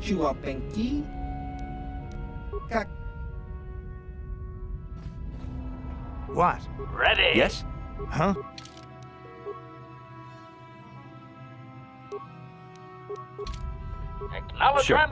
Chua Penki. Kak. What? Ready. Yes? Huh? Acknowledgement.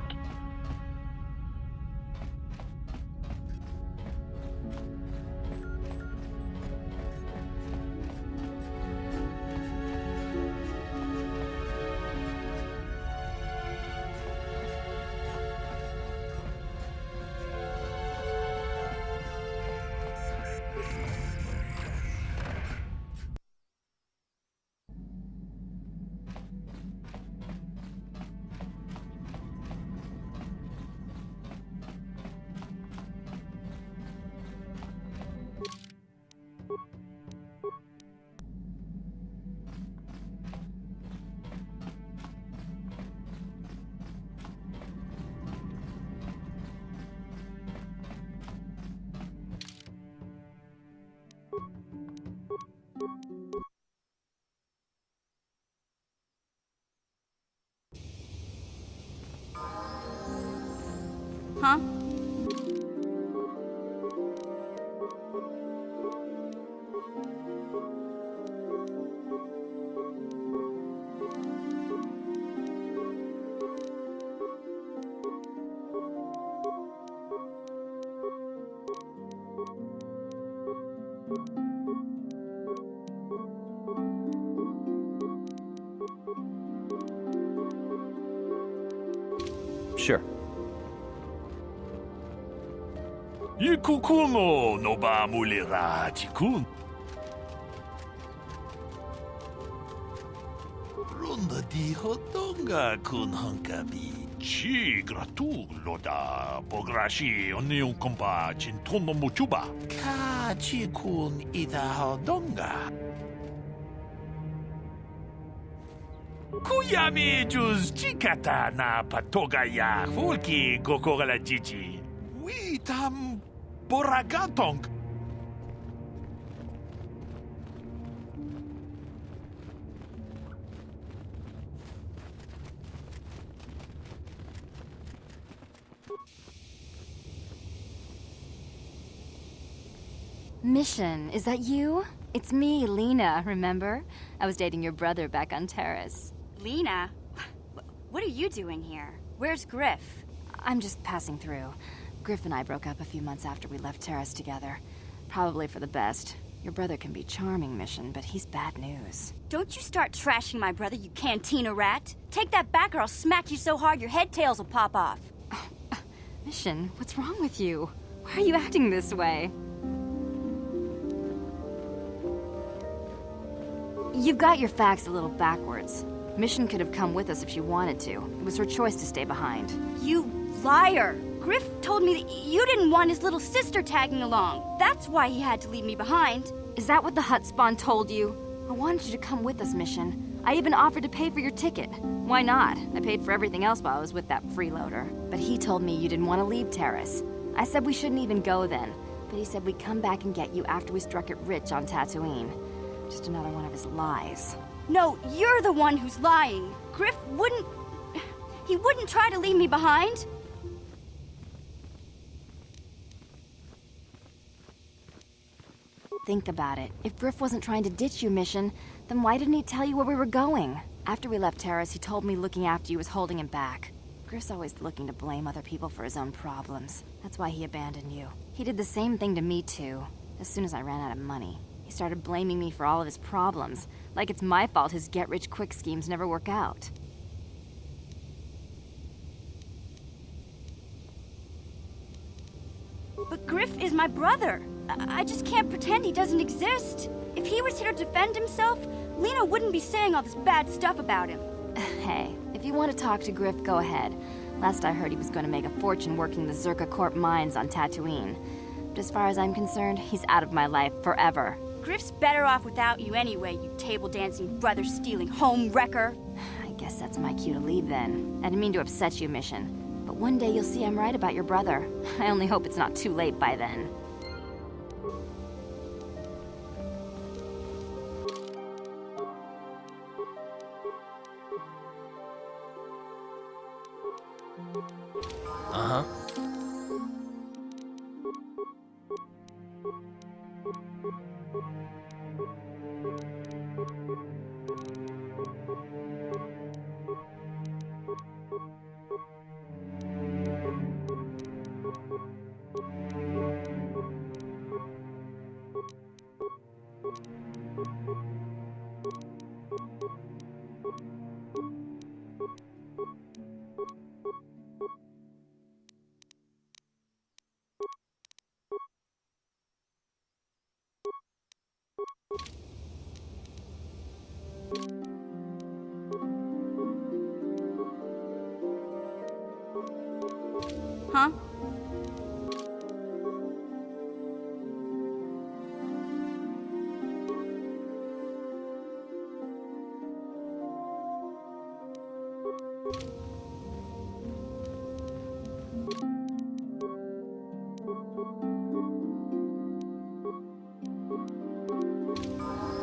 Huh? Sure. Ikukumo no ba mulira tikun. Ronda di hodonga kun hankabi. Chi gratu loda pograshi onion kompa chintono muchuba. Ka chi kun ita hodonga. Kuyami juz chikata na patoga ya hulki gokora jiji. We tam boragantong. Mission, is that you? It's me, Lena, remember? I was dating your brother back on Terrace. Lena? What are you doing here? Where's Griff? I'm just passing through. Griff and I broke up a few months after we left Terrace together. Probably for the best. Your brother can be charming, Mission, but he's bad news. Don't you start trashing my brother, you cantina rat! Take that back or I'll smack you so hard your head tails will pop off! Mission, what's wrong with you? Why are you acting this way? You've got your facts a little backwards. Mission could have come with us if she wanted to. It was her choice to stay behind. You liar! Griff told me that you didn't want his little sister tagging along. That's why he had to leave me behind. Is that what the hut spawn told you? I wanted you to come with us, Mission. I even offered to pay for your ticket. Why not? I paid for everything else while I was with that freeloader. But he told me you didn't want to leave Terrace. I said we shouldn't even go then. But he said we'd come back and get you after we struck it rich on Tatooine. Just another one of his lies. No, you're the one who's lying. Griff wouldn't... He wouldn't try to leave me behind. Think about it. If Griff wasn't trying to ditch you, Mission, then why didn't he tell you where we were going? After we left Terrace, he told me looking after you was holding him back. Griff's always looking to blame other people for his own problems. That's why he abandoned you. He did the same thing to me, too. As soon as I ran out of money, he started blaming me for all of his problems. Like it's my fault his get-rich-quick schemes never work out. But Griff is my brother. I just can't pretend he doesn't exist. If he was here to defend himself, Lena wouldn't be saying all this bad stuff about him. Hey, if you want to talk to Griff, go ahead. Last I heard he was going to make a fortune working the Zerka Corp mines on Tatooine. But as far as I'm concerned, he's out of my life forever. Griff's better off without you anyway, you table-dancing, brother-stealing home wrecker. I guess that's my cue to leave then. I didn't mean to upset you, Mission. But one day you'll see I'm right about your brother. I only hope it's not too late by then. Uh-huh. Huh?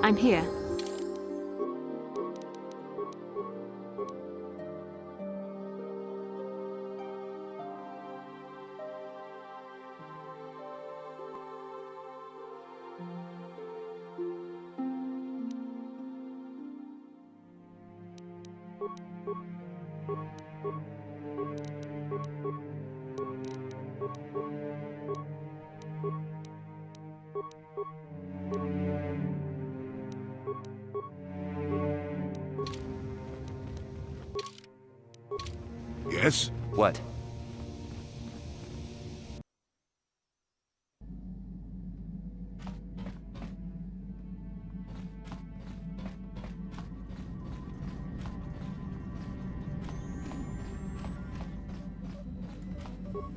I'm here. Yes? What?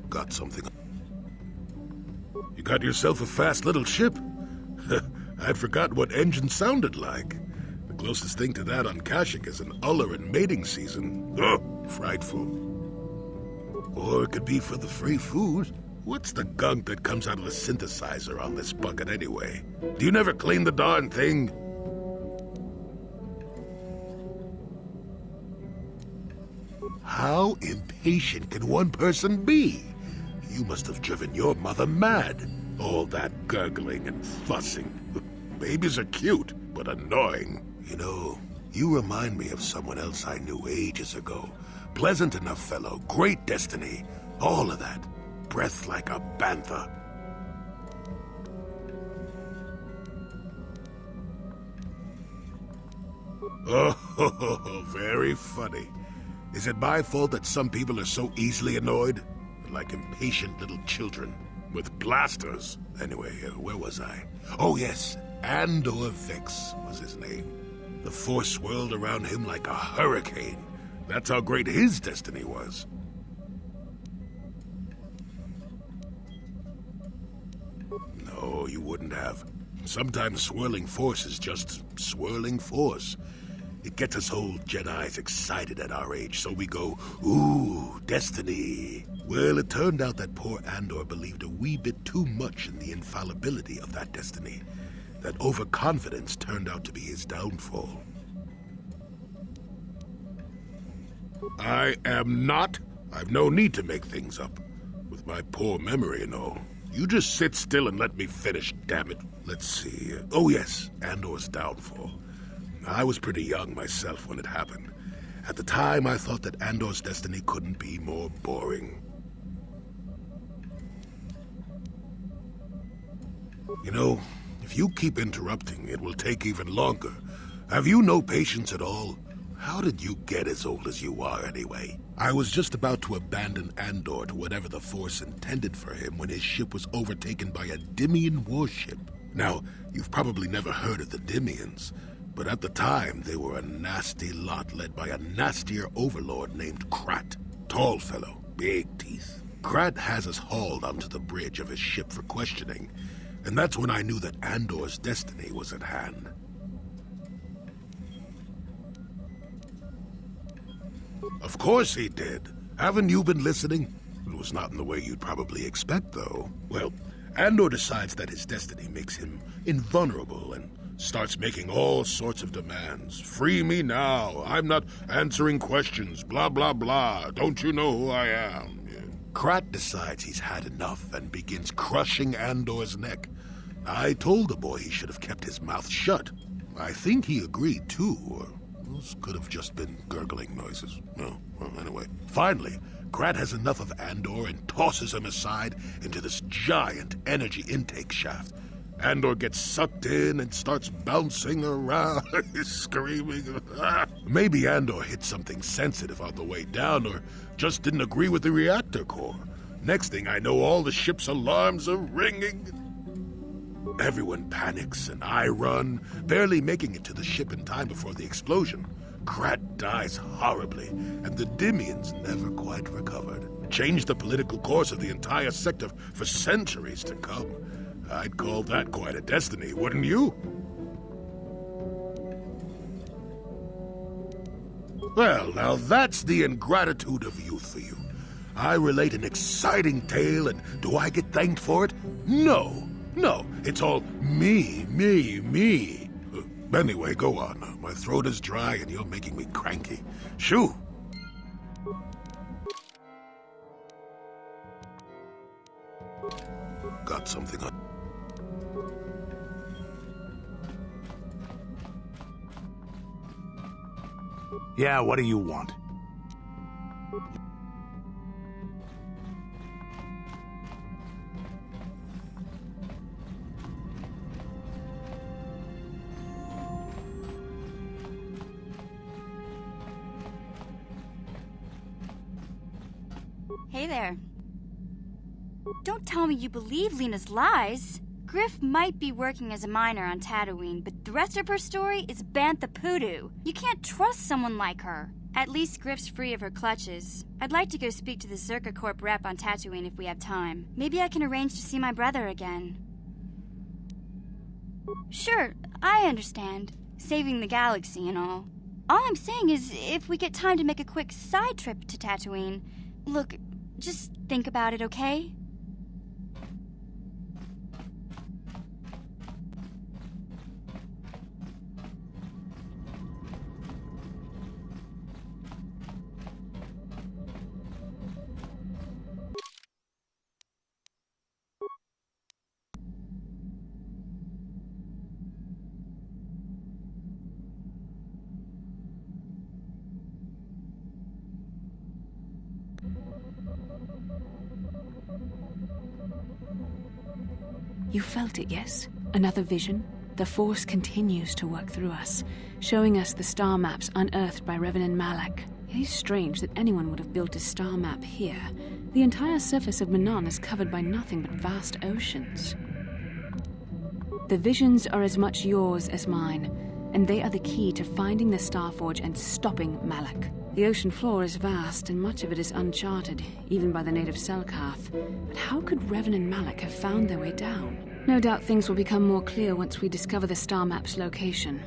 Got something. You got yourself a fast little ship? I'd forgotten what engine sounded like. The closest thing to that on Kashyyyk is an uller in mating season. Ugh, frightful. Or it could be for the free food. What's the gunk that comes out of the synthesizer on this bucket anyway? Do you never clean the darn thing? How impatient can one person be? You must have driven your mother mad. All that gurgling and fussing. Babies are cute, but annoying. You know, you remind me of someone else I knew ages ago. Pleasant enough fellow, great destiny, all of that. Breath like a bantha. Oh, very funny. Is it my fault that some people are so easily annoyed? Like impatient little children. With blasters. Anyway, where was I? Oh yes, Andor Vex was his name. The Force swirled around him like a hurricane. That's how great his destiny was. No, you wouldn't have. Sometimes swirling force is just swirling force. It gets us old Jedis excited at our age, so we go, ooh, destiny. Well, it turned out that poor Andor believed a wee bit too much in the infallibility of that destiny. That overconfidence turned out to be his downfall. I am not. I've no need to make things up. With my poor memory and all. You just sit still and let me finish, damn it. Let's see. Oh yes, Andor's downfall. I was pretty young myself when it happened. At the time, I thought that Andor's destiny couldn't be more boring. You know, if you keep interrupting, it will take even longer. Have you no patience at all? How did you get as old as you are, anyway? I was just about to abandon Andor to whatever the Force intended for him when his ship was overtaken by a Dimian warship. Now, you've probably never heard of the Dimians, but at the time, they were a nasty lot led by a nastier overlord named Krat. Tall fellow, big teeth. Krat has us hauled onto the bridge of his ship for questioning, and that's when I knew that Andor's destiny was at hand. Of course he did. Haven't you been listening? It was not in the way you'd probably expect, though. Well, Andor decides that his destiny makes him invulnerable and starts making all sorts of demands. Free me now. I'm not answering questions. Blah, blah, blah. Don't you know who I am? Yeah. Krat decides he's had enough and begins crushing Andor's neck. I told the boy he should have kept his mouth shut. I think he agreed too, or those could have just been gurgling noises. No, well, anyway. Finally, Krat has enough of Andor and tosses him aside into this giant energy intake shaft. Andor gets sucked in and starts bouncing around, screaming. Maybe Andor hit something sensitive on the way down, or just didn't agree with the reactor core. Next thing I know, all the ship's alarms are ringing. Everyone panics, and I run, barely making it to the ship in time before the explosion. Krat dies horribly, and the Dymians never quite recovered. Changed the political course of the entire sector for centuries to come. I'd call that quite a destiny, wouldn't you? Well, now that's the ingratitude of youth for you. I relate an exciting tale, and do I get thanked for it? No, it's all me. Anyway, go on. My throat is dry, and you're making me cranky. Shoo! Got something on. Yeah, what do you want? Hey there. Don't tell me you believe Lena's lies. Griff might be working as a miner on Tatooine, but the rest of her story is Bantha Poodoo. You can't trust someone like her. At least Griff's free of her clutches. I'd like to go speak to the Zerka Corp rep on Tatooine if we have time. Maybe I can arrange to see my brother again. Sure, I understand. Saving the galaxy and all. All I'm saying is, if we get time to make a quick side trip to Tatooine, look, just think about it, okay? You felt it, yes? Another vision? The Force continues to work through us, showing us the star maps unearthed by Reverend Malak. It is strange that anyone would have built a star map here. The entire surface of Manaan is covered by nothing but vast oceans. The visions are as much yours as mine, and they are the key to finding the Starforge and stopping Malak. The ocean floor is vast, and much of it is uncharted, even by the native Selkath. But how could Revan and Malak have found their way down? No doubt things will become more clear once we discover the star map's location.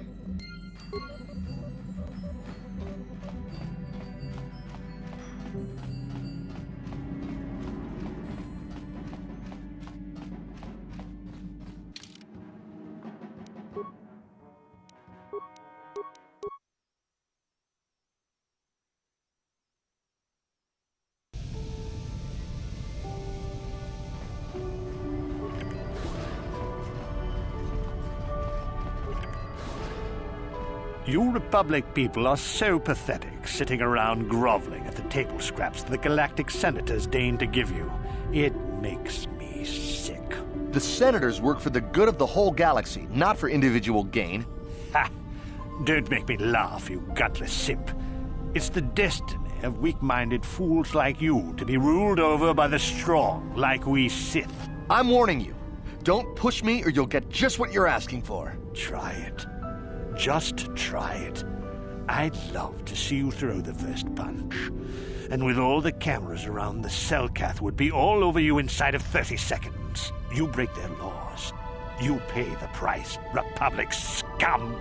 You Republic people are so pathetic, sitting around groveling at the table scraps the Galactic Senators deign to give you. It makes me sick. The Senators work for the good of the whole galaxy, not for individual gain. Ha! Don't make me laugh, you gutless simp. It's the destiny of weak-minded fools like you to be ruled over by the strong, like we Sith. I'm warning you. Don't push me or you'll get just what you're asking for. Try it. Just try it. I'd love to see you throw the first punch. And with all the cameras around, the Selkath would be all over you inside of 30 seconds. You break their laws. You pay the price, Republic scum.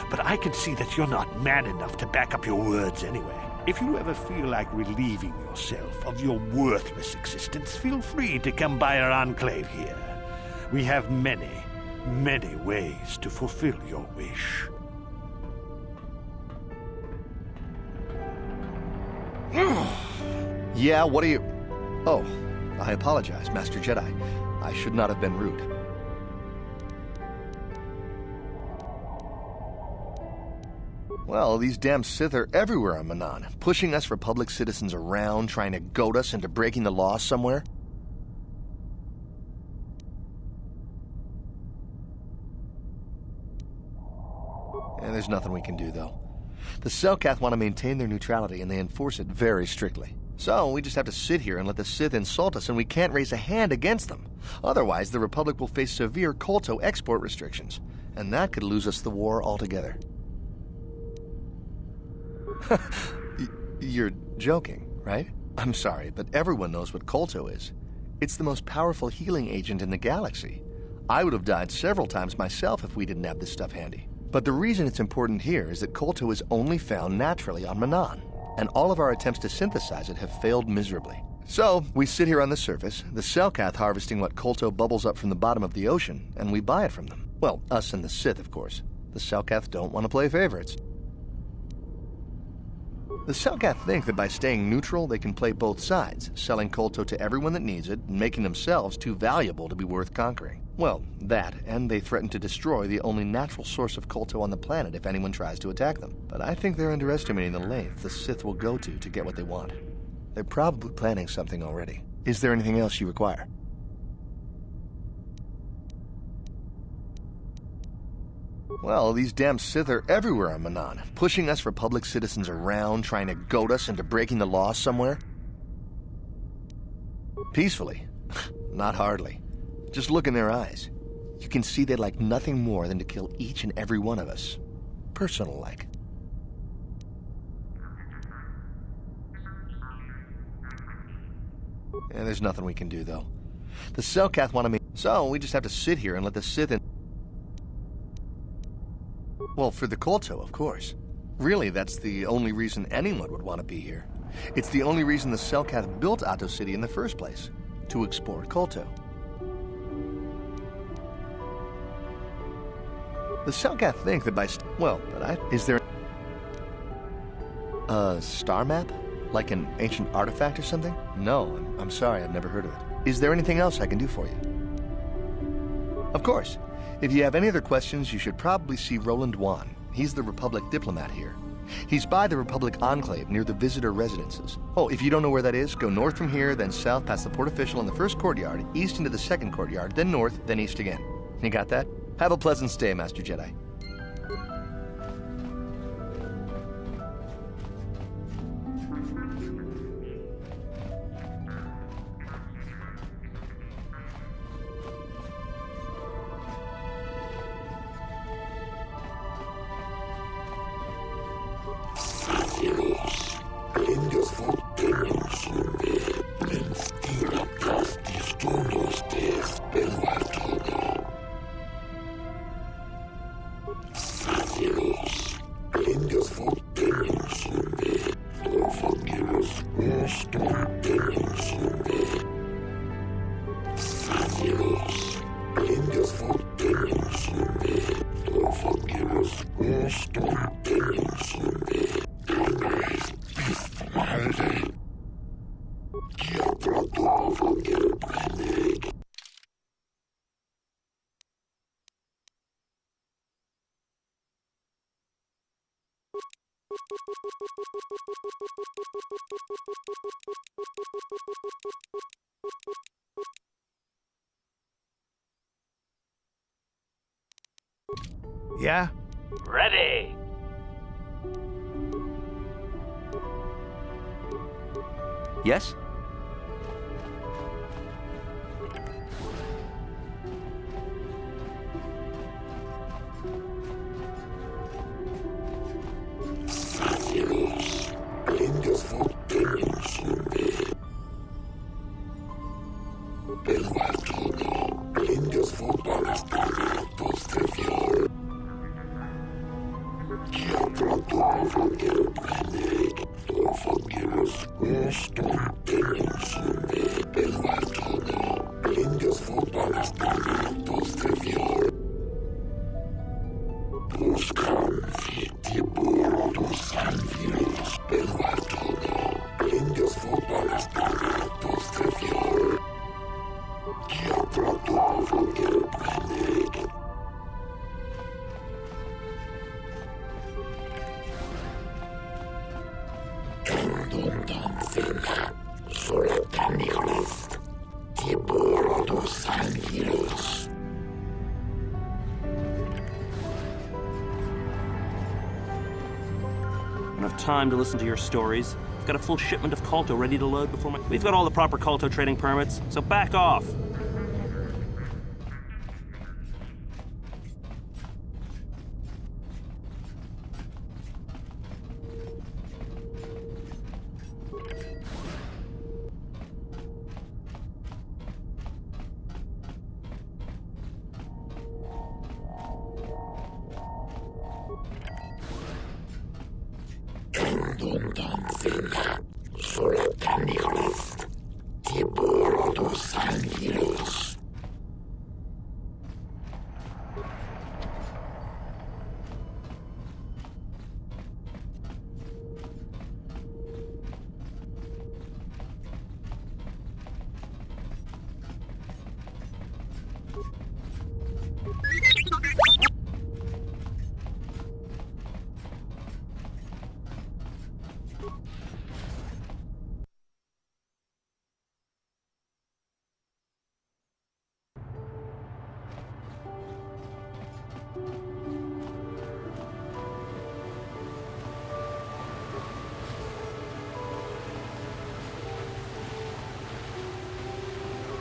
But I can see that you're not man enough to back up your words anyway. If you ever feel like relieving yourself of your worthless existence, feel free to come by our enclave here. We have many ways to fulfill your wish. Yeah, what do you... Oh, I apologize, Master Jedi. I should not have been rude. Well, these damn Sith are everywhere on Manaan, pushing us Republic citizens around, trying to goad us into breaking the law somewhere. And there's nothing we can do, though. The Selkath want to maintain their neutrality, and they enforce it very strictly. So we just have to sit here and let the Sith insult us, and we can't raise a hand against them. Otherwise, the Republic will face severe Kolto export restrictions, and that could lose us the war altogether. You're joking, right? I'm sorry, but everyone knows what Kolto is. It's the most powerful healing agent in the galaxy. I would have died several times myself if we didn't have this stuff handy. But the reason it's important here is that Kolto is only found naturally on Manaan, and all of our attempts to synthesize it have failed miserably. So, we sit here on the surface, the Selkath harvesting what Kolto bubbles up from the bottom of the ocean, and we buy it from them. Well, us and the Sith, of course. The Selkath don't want to play favorites. The Selkath think that by staying neutral, they can play both sides, selling Kolto to everyone that needs it, and making themselves too valuable to be worth conquering. Well, that, and they threaten to destroy the only natural source of Kolto on the planet if anyone tries to attack them. But I think they're underestimating the length the Sith will go to get what they want. They're probably planning something already. Is there anything else you require? Well, these damn Sith are everywhere on Manaan, pushing us Republic citizens around, trying to goad us into breaking the law somewhere. Peacefully? Not hardly. Just look in their eyes. You can see they'd like nothing more than to kill each and every one of us. Personal-like. Yeah, there's nothing we can do, though. The Selkath want to make... So, we just have to sit here and let the Sith in... Well, for the Kolto, of course. Really, that's the only reason anyone would want to be here. It's the only reason the Selkath built Ahto City in the first place. To explore Kolto. The Selkath think that by... is there... a star map? Like an ancient artifact or something? No, I'm sorry, I've never heard of it. Is there anything else I can do for you? Of course. If you have any other questions, you should probably see Roland Wan. He's the Republic diplomat here. He's by the Republic Enclave near the visitor residences. Oh, if you don't know where that is, go north from here, then south past the port official in the first courtyard, east into the second courtyard, then north, then east again. You got that? Have a pleasant stay, Master Jedi. Yeah? Ready! Yes? Enough time to listen to your stories. I've got a full shipment of Colto ready to load before my... We've got all the proper Colto trading permits, so back off.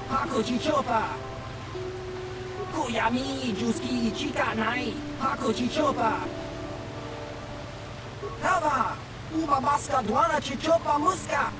Hakuchichopa. Kuyami Juski Chikanai. Hakuchichopa. Hava. Uba Baska Dwana Chichopa Muska.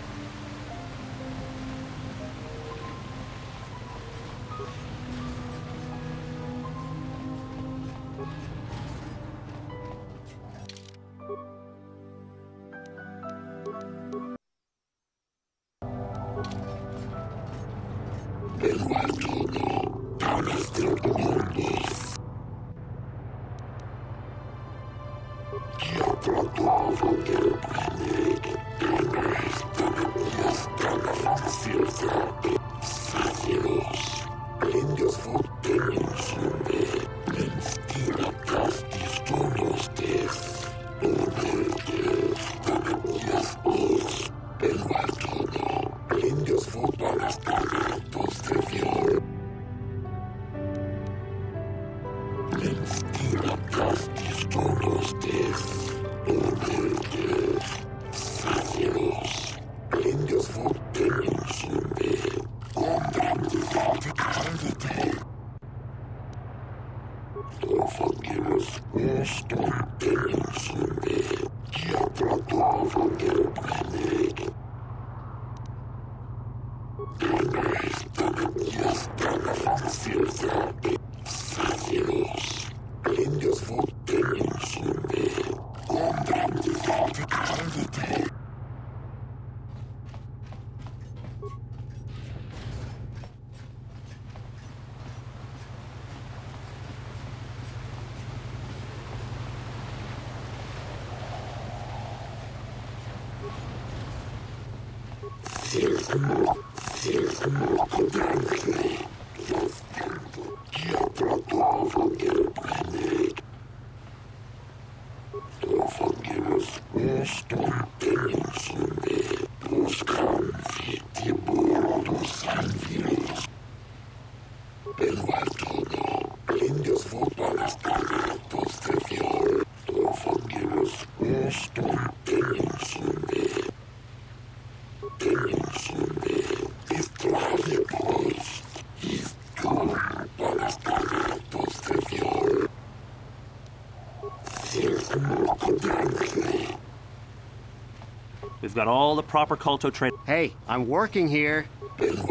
We've got all the proper Colto trade. Hey, I'm working here. These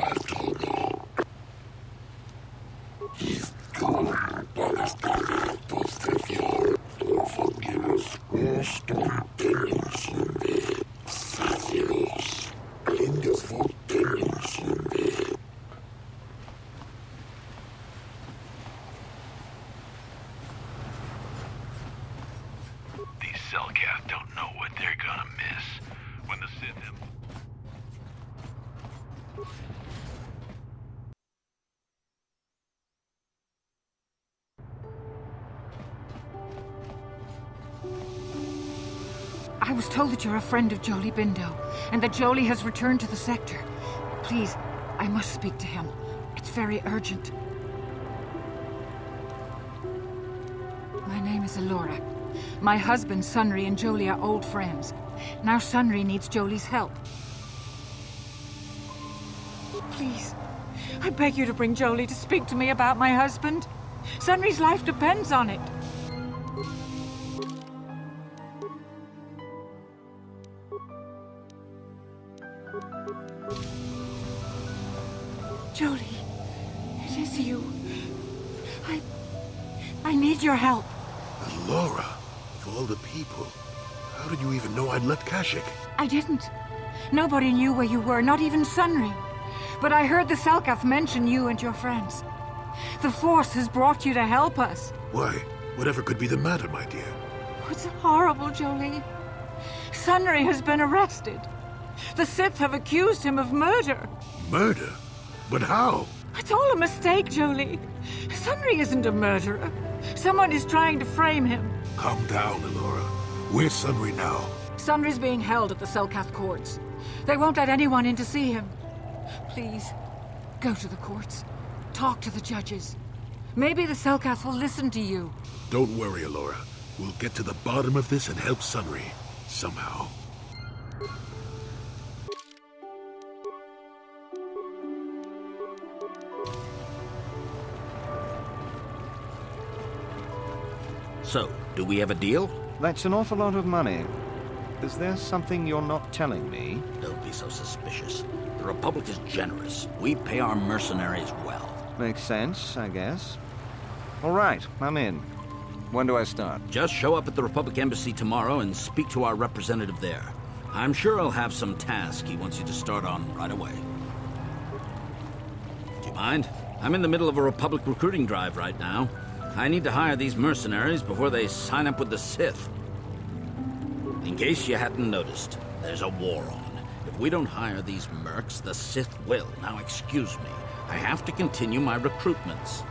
Selkath don't know what they're gonna miss when the Sith have... I was told that you're a friend of Jolie Bindo, and that Jolie has returned to the sector. Please, I must speak to him. It's very urgent. My name is Alora. My husband, Sunry, and Jolie are old friends. Now Sunry needs Jolie's help. Please, I beg you to bring Jolie to speak to me about my husband. Sunry's life depends on it. Jolie, it is you. I need your help. Alora, of all the people, how did you even know I'd left Kashyyyk? I didn't. Nobody knew where you were, not even Sunry. But I heard the Selkath mention you and your friends. The Force has brought you to help us. Why? Whatever could be the matter, my dear? It's horrible, Jolie. Sunry has been arrested. The Sith have accused him of murder. Murder? But how? It's all a mistake, Jolie. Sunry isn't a murderer. Someone is trying to frame him. Calm down, Alora. Where's Sunry now? Sunry's being held at the Selkath courts. They won't let anyone in to see him. Please, go to the courts. Talk to the judges. Maybe the Selkath will listen to you. Don't worry, Alora. We'll get to the bottom of this and help Sunry. Somehow. So, do we have a deal? That's an awful lot of money. Is there something you're not telling me? Don't be so suspicious. The Republic is generous. We pay our mercenaries well. Makes sense, I guess. All right, I'm in. When do I start? Just show up at the Republic Embassy tomorrow and speak to our representative there. I'm sure he'll have some task he wants you to start on right away. Do you mind? I'm in the middle of a Republic recruiting drive right now. I need to hire these mercenaries before they sign up with the Sith. In case you hadn't noticed, there's a war on. If we don't hire these mercs, the Sith will. Now excuse me, I have to continue my recruitments.